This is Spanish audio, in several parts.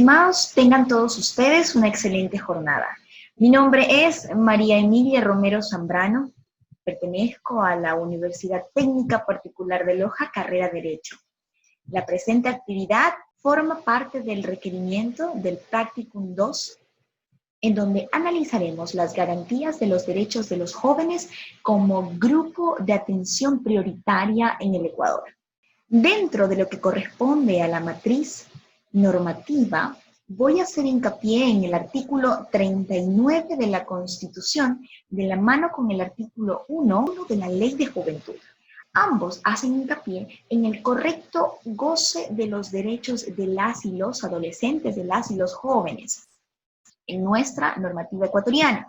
estimados, tengan todos ustedes una excelente jornada. Mi nombre es María Emilia Romero Zambrano, pertenezco a la Universidad Técnica Particular de Loja, carrera Derecho. La presente actividad forma parte del requerimiento del Practicum 2, en donde analizaremos las garantías de los derechos de los jóvenes como grupo de atención prioritaria en el Ecuador. Dentro de lo que corresponde a la matriz normativa, voy a hacer hincapié en el artículo 39 de la Constitución, de la mano con el artículo 1 de la Ley de Juventud. Ambos hacen hincapié en el correcto goce de los derechos de las y los adolescentes, de las y los jóvenes, en nuestra normativa ecuatoriana.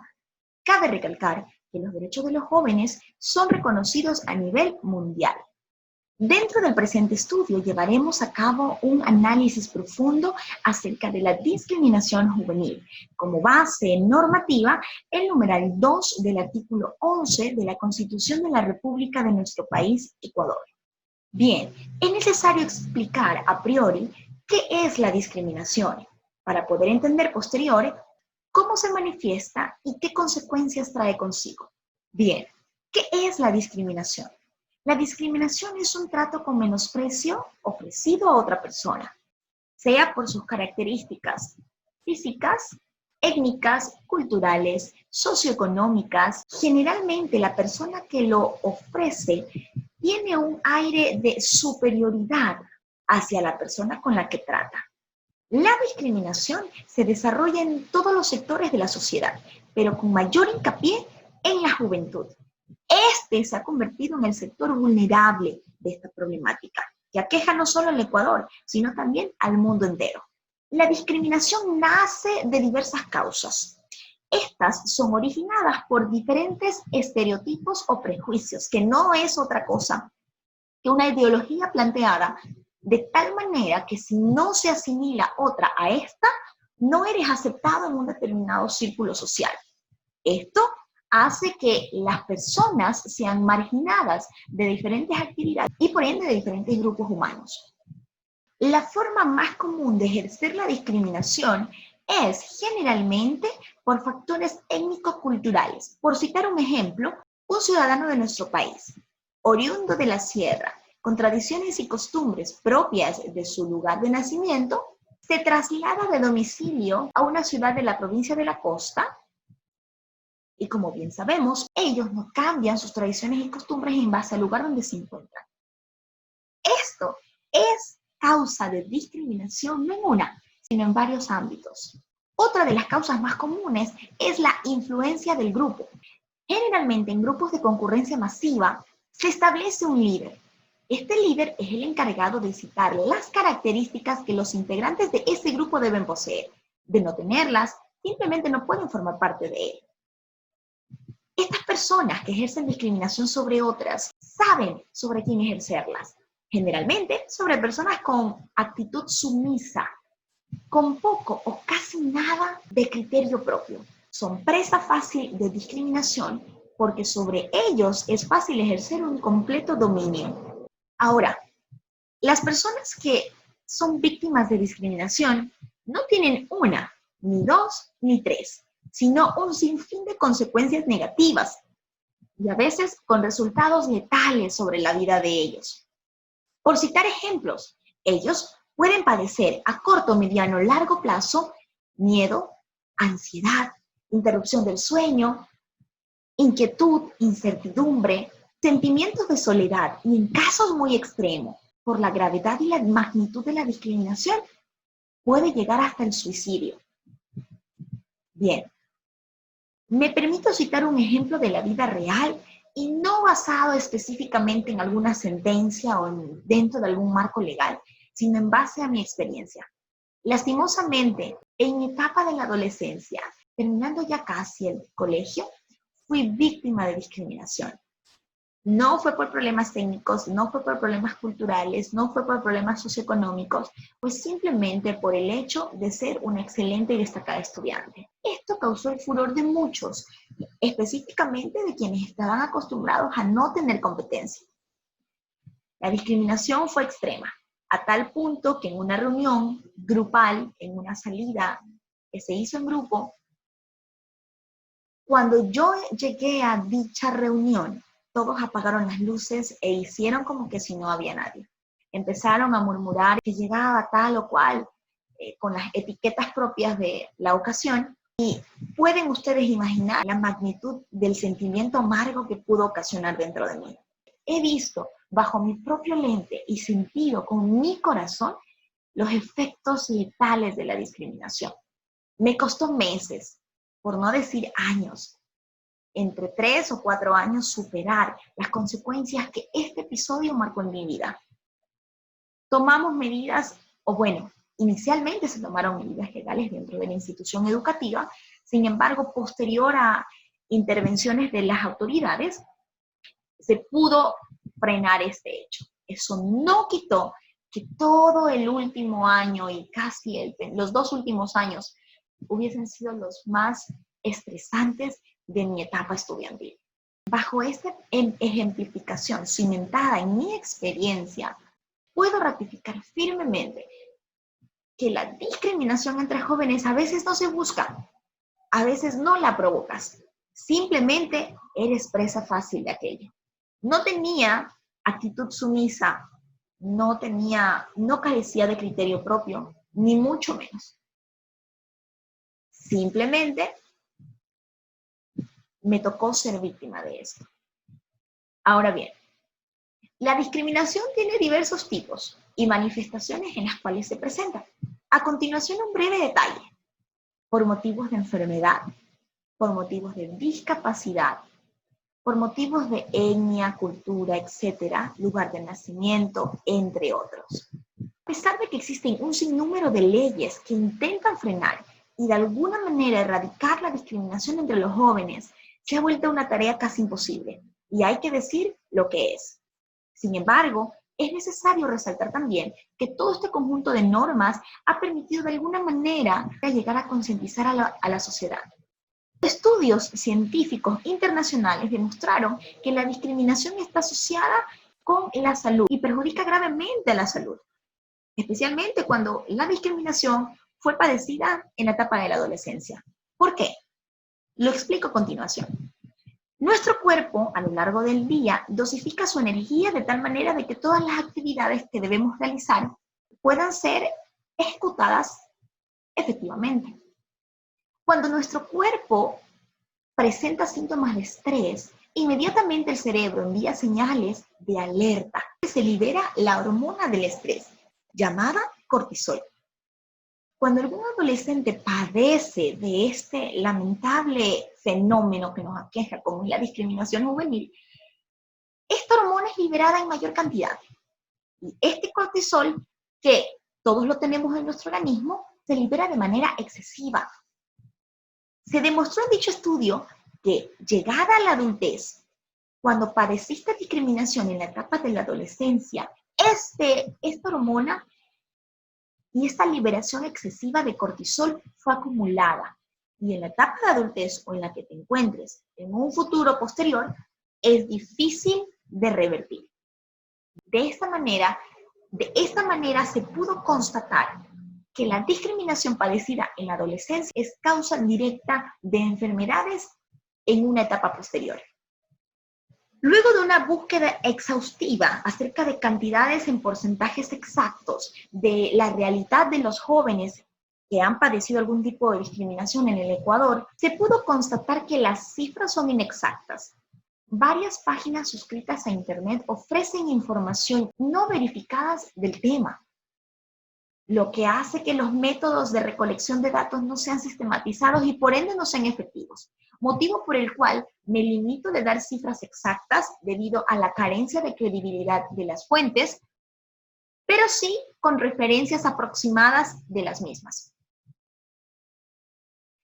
Cabe recalcar que los derechos de los jóvenes son reconocidos a nivel mundial. Dentro del presente estudio llevaremos a cabo un análisis profundo acerca de la discriminación juvenil. Como base normativa, el numeral 2 del artículo 11 de la Constitución de la República de nuestro país, Ecuador. Bien, es necesario explicar a priori qué es la discriminación, para poder entender posterior cómo se manifiesta y qué consecuencias trae consigo. Bien, ¿qué es la discriminación? La discriminación es un trato con menosprecio ofrecido a otra persona, sea por sus características físicas, étnicas, culturales, socioeconómicas. Generalmente la persona que lo ofrece tiene un aire de superioridad hacia la persona con la que trata. La discriminación se desarrolla en todos los sectores de la sociedad, pero con mayor hincapié en la juventud. Este se ha convertido en el sector vulnerable de esta problemática, que aqueja no solo al Ecuador, sino también al mundo entero. La discriminación nace de diversas causas. Estas son originadas por diferentes estereotipos o prejuicios, que no es otra cosa que una ideología planteada de tal manera que si no se asimila otra a esta, no eres aceptado en un determinado círculo social. Esto hace que las personas sean marginadas de diferentes actividades y por ende de diferentes grupos humanos. La forma más común de ejercer la discriminación es generalmente por factores étnico-culturales. Por citar un ejemplo, un ciudadano de nuestro país, oriundo de la sierra, con tradiciones y costumbres propias de su lugar de nacimiento, se traslada de domicilio a una ciudad de la provincia de la costa. Y como bien sabemos, ellos no cambian sus tradiciones y costumbres en base al lugar donde se encuentran. Esto es causa de discriminación no en una, sino en varios ámbitos. Otra de las causas más comunes es la influencia del grupo. Generalmente en grupos de concurrencia masiva se establece un líder. Este líder es el encargado de citar las características que los integrantes de ese grupo deben poseer. De no tenerlas, simplemente no pueden formar parte de él. Estas personas que ejercen discriminación sobre otras saben sobre quién ejercerlas. Generalmente sobre personas con actitud sumisa, con poco o casi nada de criterio propio. Son presa fácil de discriminación porque sobre ellos es fácil ejercer un completo dominio. Ahora, las personas que son víctimas de discriminación no tienen una, ni dos, ni tres, sino un sinfín de consecuencias negativas y a veces con resultados letales sobre la vida de ellos. Por citar ejemplos, ellos pueden padecer a corto, mediano, largo plazo miedo, ansiedad, interrupción del sueño, inquietud, incertidumbre, sentimientos de soledad y en casos muy extremos, por la gravedad y la magnitud de la discriminación, puede llegar hasta el suicidio. Bien. Me permito citar un ejemplo de la vida real y no basado específicamente en alguna sentencia o dentro de algún marco legal, sino en base a mi experiencia. Lastimosamente, en mi etapa de la adolescencia, terminando ya casi el colegio, fui víctima de discriminación. No fue por problemas técnicos, no fue por problemas culturales, no fue por problemas socioeconómicos, pues simplemente por el hecho de ser una excelente y destacada estudiante. Esto causó el furor de muchos, específicamente de quienes estaban acostumbrados a no tener competencia. La discriminación fue extrema. a tal punto que en una reunión grupal, en una salida que se hizo en grupo, cuando yo llegué a dicha reunión, todos apagaron las luces e hicieron como que si no había nadie. Empezaron a murmurar que llegaba tal o cual, con las etiquetas propias de la ocasión, y pueden ustedes imaginar la magnitud del sentimiento amargo que pudo ocasionar dentro de mí. He visto bajo mi propio lente y sentido con mi corazón los efectos letales de la discriminación. Me costó meses, por no decir años, entre 3 o 4 años, superar las consecuencias que este episodio marcó en mi vida. Tomamos medidas, o bueno, inicialmente se tomaron medidas legales dentro de la institución educativa, sin embargo, posterior a intervenciones de las autoridades, se pudo frenar este hecho. Eso no quitó que todo el último año y casi los 2 últimos años hubiesen sido los más estresantes de mi etapa estudiantil. Bajo esta ejemplificación cimentada en mi experiencia, puedo ratificar firmemente que la discriminación entre jóvenes a veces no se busca, a veces no la provocas, simplemente eres presa fácil de aquello. No tenía actitud sumisa, no carecía de criterio propio, ni mucho menos. Simplemente me tocó ser víctima de esto. Ahora bien, la discriminación tiene diversos tipos y manifestaciones en las cuales se presenta. A continuación, un breve detalle. Por motivos de enfermedad, por motivos de discapacidad, por motivos de etnia, cultura, etcétera, lugar de nacimiento, entre otros. A pesar de que existen un sinnúmero de leyes que intentan frenar y de alguna manera erradicar la discriminación entre los jóvenes, se ha vuelto una tarea casi imposible, y hay que decir lo que es. Sin embargo, es necesario resaltar también que todo este conjunto de normas ha permitido de alguna manera llegar a concientizar a la sociedad. Estudios científicos internacionales demostraron que la discriminación está asociada con la salud y perjudica gravemente a la salud, especialmente cuando la discriminación fue padecida en la etapa de la adolescencia. ¿Por qué? Lo explico a continuación. Nuestro cuerpo, a lo largo del día, dosifica su energía de tal manera de que todas las actividades que debemos realizar puedan ser ejecutadas efectivamente. Cuando nuestro cuerpo presenta síntomas de estrés, inmediatamente el cerebro envía señales de alerta. Se libera la hormona del estrés, llamada cortisol. Cuando algún adolescente padece de este lamentable fenómeno que nos aqueja, como es la discriminación juvenil, esta hormona es liberada en mayor cantidad. Y este cortisol, que todos lo tenemos en nuestro organismo, se libera de manera excesiva. Se demostró en dicho estudio que llegada a la adultez, cuando padeciste discriminación en la etapa de la adolescencia, esta hormona y esta liberación excesiva de cortisol fue acumulada. Y en la etapa de adultez o en la que te encuentres en un futuro posterior, es difícil de revertir. De esta manera se pudo constatar que la discriminación padecida en la adolescencia es causa directa de enfermedades en una etapa posterior. Luego de una búsqueda exhaustiva acerca de cantidades en porcentajes exactos de la realidad de los jóvenes que han padecido algún tipo de discriminación en el Ecuador, se pudo constatar que las cifras son inexactas. Varias páginas suscritas a Internet ofrecen información no verificadas del tema, lo que hace que los métodos de recolección de datos no sean sistematizados y por ende no sean efectivos, motivo por el cual me limito de dar cifras exactas debido a la carencia de credibilidad de las fuentes, pero sí con referencias aproximadas de las mismas.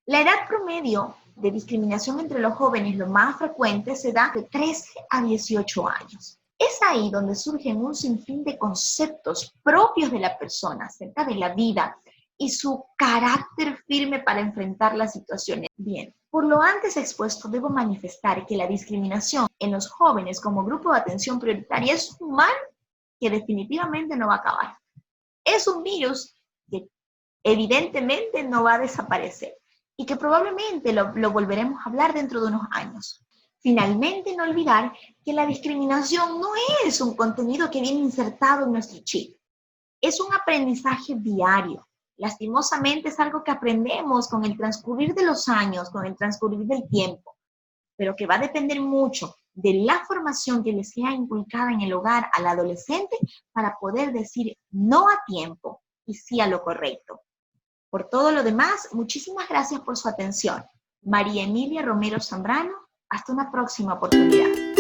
La edad promedio de discriminación entre los jóvenes, lo más frecuente, se da de 13 a 18 años. Es ahí donde surgen un sinfín de conceptos propios de la persona acerca de la vida y su carácter firme para enfrentar las situaciones. Bien, por lo antes expuesto, debo manifestar que la discriminación en los jóvenes como grupo de atención prioritaria es un mal que definitivamente no va a acabar. Es un virus que evidentemente no va a desaparecer y que probablemente lo volveremos a hablar dentro de unos años. Finalmente, no olvidar que la discriminación no es un contenido que viene insertado en nuestro chip, es un aprendizaje diario. Lastimosamente es algo que aprendemos con el transcurrir de los años, con el transcurrir del tiempo, pero que va a depender mucho de la formación que le sea inculcada en el hogar al adolescente para poder decir no a tiempo y sí a lo correcto. Por todo lo demás, muchísimas gracias por su atención. María Emilia Romero Zambrano, hasta una próxima oportunidad.